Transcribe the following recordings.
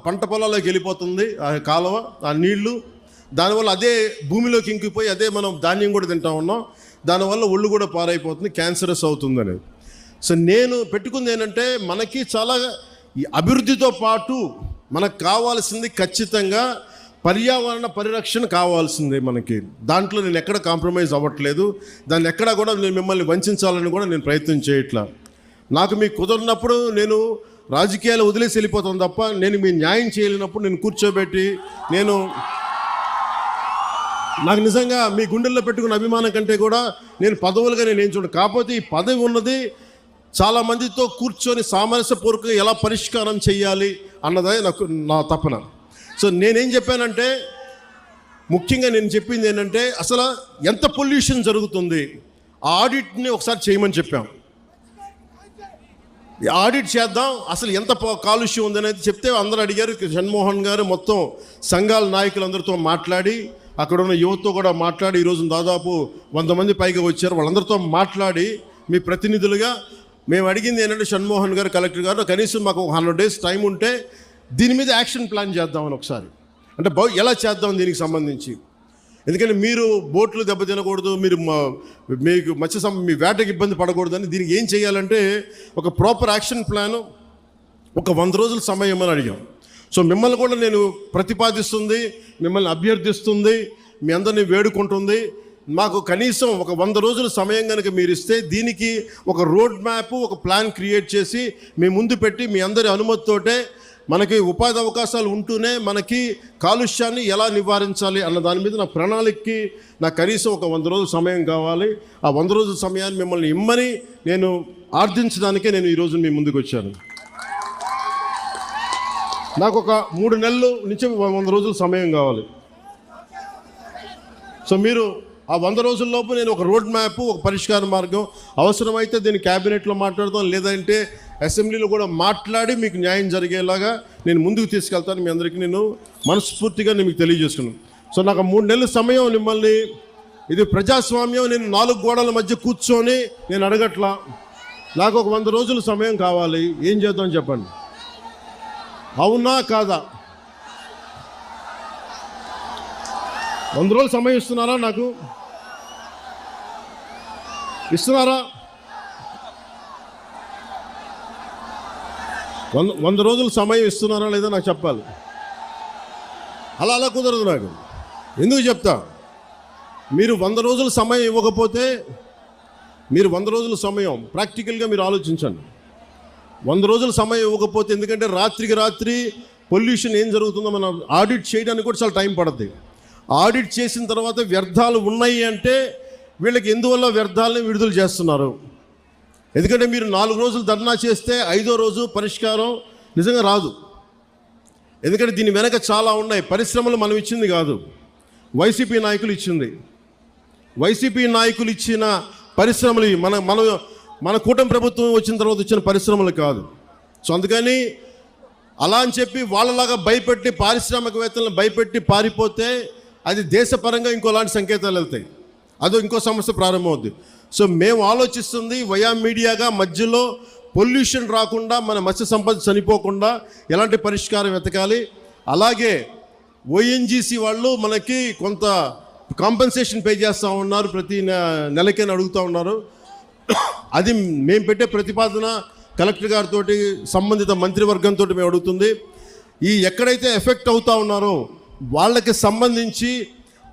పంట పొలాల్లోకి వెళ్ళిపోతుంది ఆ కాలువ, ఆ నీళ్లు. దానివల్ల అదే భూమిలోకి ఇంకిపోయి అదే మనం ధాన్యం కూడా తింటా ఉన్నాం. దానివల్ల ఒళ్ళు కూడా పారైపోతుంది, క్యాన్సరస్ అవుతుంది అనేది. సో నేను పెట్టుకుంది ఏంటంటే, మనకి చాలా ఈ అభివృద్ధితో పాటు మనకు కావాల్సింది ఖచ్చితంగా పర్యావరణ పరిరక్షణ కావాల్సిందే మనకి. దాంట్లో నేను ఎక్కడ కాంప్రమైజ్ అవ్వట్లేదు. దాన్ని ఎక్కడా కూడా నేను మిమ్మల్ని వంచాలని కూడా నేను ప్రయత్నం చేయట్లా. నాకు మీకు కుదరినప్పుడు నేను రాజకీయాలు వదిలేసి వెళ్ళిపోతాను తప్ప, నేను మీ న్యాయం చేయలేనప్పుడు నేను కూర్చోబెట్టి నాకు నిజంగా మీ గుండెల్లో పెట్టుకున్న అభిమానం కంటే కూడా నేను పదవులుగా నేను ఏం చూడను. కాకపోతే ఈ పదవి ఉన్నది చాలామందితో కూర్చొని సామరస్యపూర్వకంగా ఎలా పరిష్కారం చేయాలి అన్నదే నా తపన. సో నేనేం చెప్పానంటే, ముఖ్యంగా నేను చెప్పింది ఏంటంటే, అసలు ఎంత పొల్యూషన్ జరుగుతుంది ఆ ఆడిట్ని ఒకసారి చేయమని చెప్పాం. ఆడిట్ చేద్దాం, అసలు ఎంత కాలుష్యం ఉందనేది చెప్తే అందరూ అడిగారు. జగన్మోహన్ గారు మొత్తం సంఘాల నాయకులందరితో మాట్లాడి, అక్కడ ఉన్న యువతతో కూడా మాట్లాడి, ఈరోజు దాదాపు 100 మంది పైగా వచ్చారు. వాళ్ళందరితో మాట్లాడి మీ ప్రతినిధులుగా మేము అడిగింది ఏంటంటే, జగన్మోహన్ గారు, కలెక్టర్ గారు, కనీసం మాకు 100 days టైం ఉంటే దీని మీద యాక్షన్ ప్లాన్ చేద్దామని ఒకసారి, అంటే ఎలా చేద్దాం దీనికి సంబంధించి. ఎందుకంటే మీరు బోట్లు దెబ్బతినకూడదు, మీకు మీ వేటకి ఇబ్బంది పడకూడదని దీనికి ఏం చేయాలంటే ఒక ప్రాపర్ యాక్షన్ ప్లాను, ఒక 100 రోజుల సమయం అని అడిగాం. సో మిమ్మల్ని కూడా నేను ప్రతిపాదిస్తుంది, మిమ్మల్ని అభ్యర్థిస్తుంది, మీ అందరినీ వేడుకుంటుంది. మాకు కనీసం ఒక 100 రోజుల సమయం కనుక మీరు ఇస్తే దీనికి ఒక రోడ్ మ్యాప్, ఒక ప్లాన్ క్రియేట్ చేసి మీ ముందు పెట్టి, మీ అందరి అనుమతితోటే మనకి ఉపాధి అవకాశాలు ఉంటూనే మనకి కాలుష్యాన్ని ఎలా నివారించాలి అన్న దాని మీద నా ప్రణాళికకి నాకు కనీసం ఒక 100 రోజుల సమయం కావాలి. ఆ 100 రోజుల సమయాన్ని మిమ్మల్ని ఇమ్మని నేను ఆర్థించడానికే నేను ఈరోజు మీ ముందుకు వచ్చాను. నాకు ఒక 3 నెలల నుంచి 100 రోజుల సమయం కావాలి. సో మీరు ఆ 100 రోజుల్లోపు నేను ఒక రోడ్ మ్యాప్, ఒక పరిష్కార మార్గం, అవసరమైతే దీన్ని క్యాబినెట్లో మాట్లాడతాం, లేదంటే అసెంబ్లీలో కూడా మాట్లాడి మీకు న్యాయం జరిగేలాగా నేను ముందుకు తీసుకెళ్తాను. మీ అందరికీ నేను మనస్ఫూర్తిగా మీకు తెలియజేస్తున్నాను. సో నాకు 3 నెలల సమయం మిమ్మల్ని, ఇది ప్రజాస్వామ్యం, నేను 4 గోడల మధ్య కూర్చొని నేను అడగట్లా. నాకు ఒక 100 రోజుల సమయం కావాలి. ఏం చేద్దాం చెప్పండి, అవునా కాదా? 100 రోజులు సమయం ఇస్తున్నారా? నాకు ఇస్తున్నారా? 100 రోజుల సమయం ఇస్తున్నారా లేదా నాకు చెప్పాలి. అలా కుదరదు నాకు. ఎందుకు చెప్తా, మీరు 100 రోజుల సమయం ఇవ్వకపోతే, మీరు 100 రోజుల సమయం ప్రాక్టికల్గా మీరు ఆలోచించండి. 100 రోజుల సమయం ఇవ్వకపోతే, ఎందుకంటే రాత్రికి రాత్రి పొల్యూషన్ ఏం జరుగుతుందో మనం ఆడిట్ చేయడానికి కూడా చాలా టైం పడుతుంది. ఆడిట్ చేసిన తర్వాత వ్యర్థాలు ఉన్నాయి అంటే వీళ్ళకి ఎందువల్ల వ్యర్థాలని విడుదల చేస్తున్నారు. ఎందుకంటే మీరు 4 రోజులు ధర్నా చేస్తే 5వ రోజు పరిష్కారం నిజంగా రాదు. ఎందుకంటే దీని వెనక చాలా ఉన్నాయి. పరిశ్రమలు మనం ఇచ్చింది కాదు, వైసీపీ నాయకులు ఇచ్చింది. వైసీపీ నాయకులు ఇచ్చిన పరిశ్రమలు మన కూటమి ప్రభుత్వం వచ్చిన తర్వాత వచ్చిన పరిశ్రమలు కాదు. సో అందుకని అలా అని చెప్పి వాళ్ళలాగా భయపెట్టి, పారిశ్రామికవేత్తలను భయపెట్టి పారిపోతే అది దేశపరంగా ఇంకోలాంటి సంకేతాలు వెళ్తాయి, అదో ఇంకో సమస్య ప్రారంభమవుద్ది. సో మేము ఆలోచిస్తుంది వయా మీడియాగా మధ్యలో పొల్యూషన్ రాకుండా, మన మత్స్య సంపద చనిపోకుండా ఎలాంటి పరిష్కారం వెతకాలి. అలాగే ఓఎన్జీసీ వాళ్ళు మనకి కొంత కాంపెన్సేషన్ పే చేస్తూ ఉన్నారు, ప్రతి నెలకైనా అడుగుతూ ఉన్నారు. అది మేము పెట్టే ప్రతిపాదన కలెక్టర్ గారితో, సంబంధిత మంత్రివర్గంతో మేము అడుగుతుంది. ఎక్కడైతే ఎఫెక్ట్ అవుతూ ఉన్నారో వాళ్ళకి సంబంధించి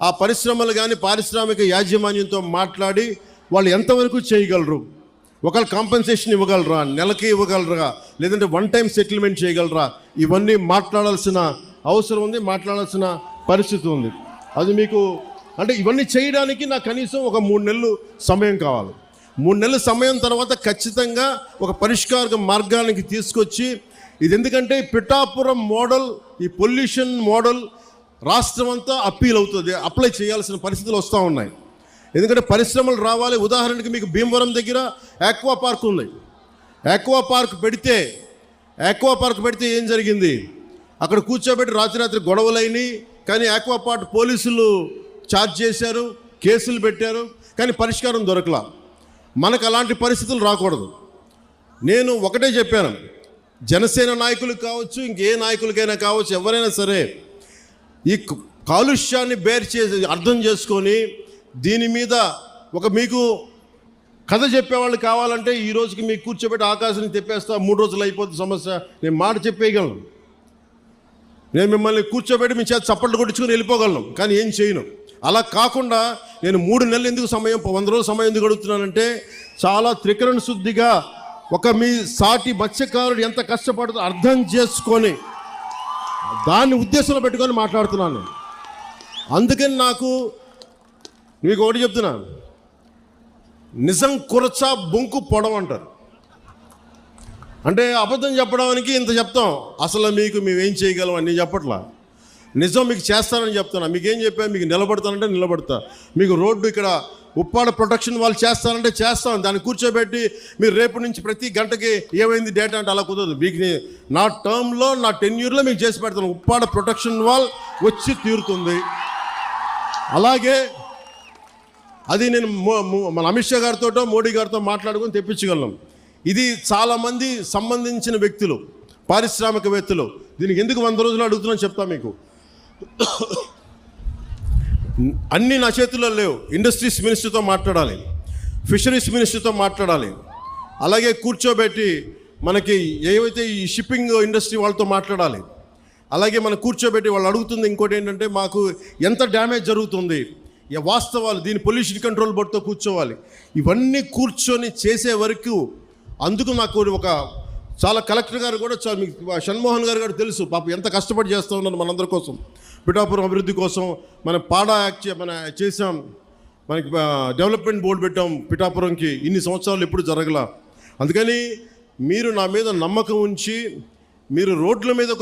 ఆ పరిశ్రమలు కానీ పారిశ్రామిక యాజమాన్యంతో మాట్లాడి వాళ్ళు ఎంతవరకు చేయగలరు, ఒకళ్ళు కాంపెన్సేషన్ ఇవ్వగలరా, నెలకి ఇవ్వగలరా, లేదంటే 1 time సెటిల్మెంట్ చేయగలరా, ఇవన్నీ మాట్లాడాల్సిన అవసరం ఉంది, మాట్లాడాల్సిన పరిస్థితి ఉంది. అది మీకు అంటే ఇవన్నీ చేయడానికి నాకు కనీసం ఒక 3 నెలలు సమయం కావాలి. 3 నెలల సమయం తర్వాత ఖచ్చితంగా ఒక పరిష్కార మార్గానికి తీసుకొచ్చి, ఇది ఎందుకంటే పిఠాపురం మోడల్, ఈ పొల్యూషన్ మోడల్ రాష్ట్రం అంతా అప్పీల్ అవుతుంది, అప్లై చేయాల్సిన పరిస్థితులు వస్తూ ఉన్నాయి. ఎందుకంటే పరిశ్రమలు రావాలి. ఉదాహరణకి మీకు భీమవరం దగ్గర ఆక్వా పార్క్ ఉంది. ఆక్వా పార్క్ పెడితే ఏం జరిగింది, అక్కడ కూర్చోబెట్టి రాత్రి గొడవలైనవి. కానీ ఆక్వా పార్క్ పోలీసులు ఛార్జ్ చేశారు, కేసులు పెట్టారు, కానీ పరిష్కారం దొరకలా. మనకు అలాంటి పరిస్థితులు రాకూడదు. నేను ఒకటే చెప్పాను, జనసేన నాయకులకు కావచ్చు, ఇంకే నాయకులకైనా కావచ్చు, ఎవరైనా సరే ఈ కాలుష్యాన్ని అర్థం చేసుకొని దీని మీద మీకు కథ చెప్పేవాళ్ళు కావాలంటే ఈ రోజుకి మీకు కూర్చోబెట్టి ఆకాశాన్ని తెప్పేస్తా, 3 రోజులు అయిపోతుంది సమస్య, నేను మాట చెప్పేయగలను. నేను మిమ్మల్ని కూర్చోబెట్టి మీ చేత చప్పట్లు కొట్టించుకొని వెళ్ళిపోగలను, కానీ ఏం చేయను. అలా కాకుండా నేను 3 నెలలు ఎందుకు సమయం, 100 రోజులు సమయం ఎందుకు అడుగుతున్నానంటే, చాలా త్రికరణ శుద్ధిగా మీ సాటి మత్స్యకారుడు ఎంత కష్టపడుతుందో అర్థం చేసుకొని దాన్ని ఉద్దేశంలో పెట్టుకొని మాట్లాడుతున్నాను. అందుకని మీకు ఒకటి చెప్తున్నాను, నిజం కురచ బొంకు పొడవు అంటారు. అంటే అబద్ధం చెప్పడానికి ఇంత చెప్తాం, అసలు మేమేం చేయగలం అని చెప్పట్లా. నిజం మీకు చేస్తానని చెప్తున్నా. మీకేం చెప్పాను, మీకు నిలబడతానంటే నిలబడతా. మీకు రోడ్డు ఇక్కడ ఉప్పాడ ప్రొటెక్షన్ వాళ్ళు చేస్తానంటే చేస్తాం. దాన్ని కూర్చోబెట్టి మీరు రేపు నుంచి ప్రతి గంటకి ఏమైంది డేటా అంటే అలా కుదరదు. మీకు నా టర్మ్లో, నా టెన్యూర్లో మీకు చేసి పెడతాను. ఉప్పాడ ప్రొటెక్షన్ వాల్ వచ్చి తీరుతుంది. అలాగే అది నేను మన అమిత్ షా గారితో, మోడీ గారితో మాట్లాడుకొని తెప్పించగలను. ఇది చాలామంది సంబంధించిన వ్యక్తులు, పారిశ్రామికవేత్తలు. దీనికి ఎందుకు 100 రోజులు అడుగుతున్నాను చెప్తా మీకు. అన్నీ నా చేతుల్లో లేవు. ఇండస్ట్రీస్ మినిస్టర్తో మాట్లాడాలి, ఫిషరీస్ మినిస్టర్తో మాట్లాడాలి, అలాగే కూర్చోబెట్టి మనకి ఏవైతే ఈ షిప్పింగ్ ఇండస్ట్రీ వాళ్ళతో మాట్లాడాలి. అలాగే మనం కూర్చోబెట్టి వాళ్ళు అడుగుతుంది ఇంకోటి ఏంటంటే, మాకు ఎంత డ్యామేజ్ జరుగుతుంది, వాస్తవాలు, దీని పొల్యూషన్ కంట్రోల్ బోర్డుతో కూర్చోవాలి. ఇవన్నీ కూర్చొని చేసే వరకు అందుకు నాకు చాలా కలెక్టర్ గారు కూడా మీకు షణ్మోహన్ గారు తెలుసు పాపం ఎంత కష్టపడి చేస్తూ ఉన్నారు మనందరి కోసం, పిఠాపురం అభివృద్ధి కోసం. మనం పాడా యాక్ట్ చేసాం, మనకి డెవలప్మెంట్ బోర్డు పెట్టాం పిఠాపురంకి. ఇన్ని సంవత్సరాలు ఎప్పుడు జరగల. అందుకని మీరు నా మీద నమ్మకం ఉంచి మీరు రోడ్ల మీదకి